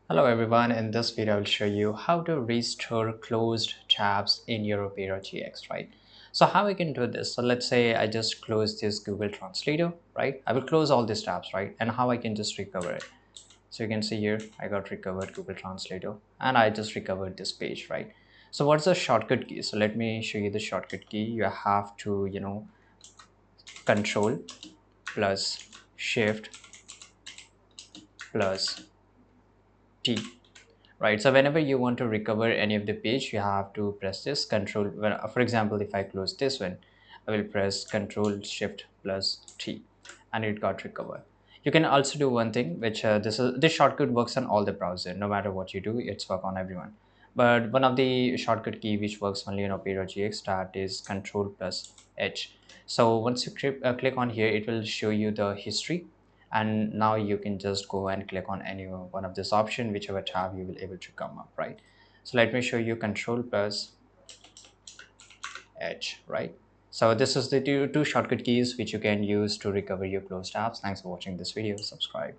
Hello everyone, in this video I will show you how to restore closed tabs in your Opera GX, right? So how we can do this? So let's say I just close this Google Translator, right? I will close all these tabs, right? And how I can just recover it. So you can see here, I got recovered Google Translator and I just recovered this page, right? So what's the shortcut key? So let me show you the shortcut key. You have to, control plus shift plus T, right? So whenever you want to recover any of the page, you have to press this control. For example, if I close this one, I will press control shift plus T and it got recovered. You can also do one thing, which this shortcut works on all the browser. No matter what you do, it's work on everyone. But one of the shortcut key which works only on Opera GX, that is control plus H. So once you click on here, it will show you the history, and now you can just go and click on any one of this option, whichever tab you will able to come up, right? So let me show you control plus H, right? So this is the two shortcut keys which you can use to recover your closed tabs. Thanks for watching this video. Subscribe.